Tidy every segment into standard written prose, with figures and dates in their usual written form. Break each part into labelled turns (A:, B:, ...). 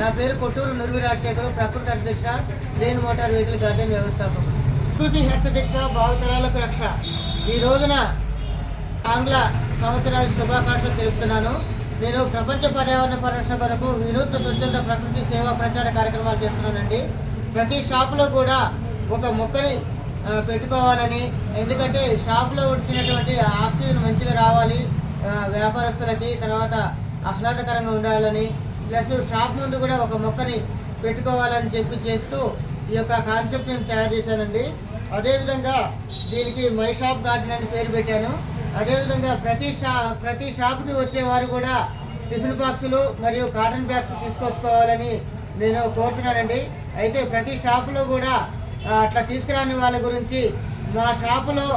A: నా పేరు కొట్టూరు నుర్వి రాజశేఖర్, ప్రకృతి అధ్యక్ష, గ్రీన్ మోటార్ వెహికల్ గార్డెన్ వ్యవస్థాపకుడు. ప్రకృతి హెల్త్ దీక్ష భావితరాలకు రక్ష. ఈ రోజున ఆంగ్ల సంవత్సరాది శుభాకాంక్షలు తెలుపుతున్నాను. నేను ప్రపంచ పర్యావరణ పరిరక్షణ కొరకు వినూత్న స్వచ్ఛంద ప్రకృతి సేవా ప్రచార కార్యక్రమాలు చేస్తున్నానండి. ప్రతి షాపులో కూడా ఒక మొక్కని పెట్టుకోవాలని, ఎందుకంటే షాపులో వచ్చినటువంటి ఆక్సిజన్ మంచిగా రావాలి, వ్యాపారస్తులకి తర్వాత ఆహ్లాదకరంగా ఉండాలని, ప్లస్ షాప్ ముందు కూడా ఒక మొక్కని పెట్టుకోవాలని చేస్తూ ఈ యొక్క కాన్సెప్ట్ని తయారు చేశానండి. అదేవిధంగా దీనికి మై షాప్ గార్డెన్ అని పేరు పెట్టాను. అదేవిధంగా ప్రతి షాప్కి వచ్చేవారు కూడా టిఫిన్ బాక్సులు మరియు కాటన్ బ్యాగ్స్ తీసుకొచ్చుకోవాలని నేను కోరుతున్నానండి. అయితే ప్రతి షాపులో కూడా అట్లా తీసుకురాని వాళ్ళ గురించి మా షాపులో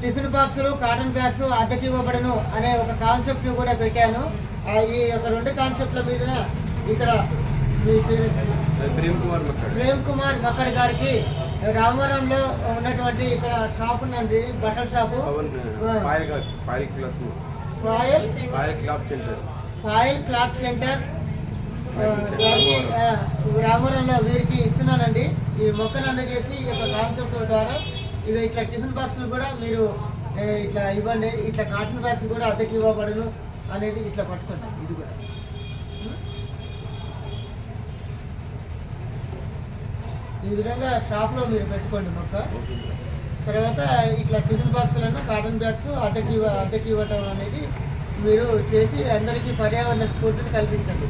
A: టిఫిన్ బాక్సులు కాటన్ బ్యాగ్స్ అద్దెకి ఇవ్వబడను అనే ఒక కాన్సెప్ట్ని కూడా పెట్టాను. ఈ యొక్క రెండు కాన్సెప్ట్ల మీద ఇక్కడ మీ పేరు ప్రేమ్ కుమార్ మక్కడ్ గారికి రామవరంలో ఉన్నటువంటి ఇక్కడ షాప్ ఉందండి, బట్టల షాపు పాయల్ క్లాత్ సెంటర్ రామవరంలో వీరికి ఇస్తున్నానండి. ఈ మొక్కను అందజేసి ఈ యొక్క కాన్సెప్ట్ ద్వారా ఇక ఇట్లా టిఫిన్ బాక్సులు కూడా మీరు ఇట్లా ఇవ్వండి, ఇట్లా కాటన్ బ్యాగ్స్ కూడా అద్దెకి ఇవ్వబడును అనేది ఇట్లా పట్టుకోండి. ఇది కూడా ఈ విధంగా షాప్లో మీరు పెట్టుకోండి మొక్క. తర్వాత ఇట్లా టిఫిన్ బాక్సులను కాటన్ బ్యాగ్స్ అద్దెకి ఇవ్వటం అనేది మీరు చేసి అందరికీ పర్యావరణ స్ఫూర్తిని కల్పించండి.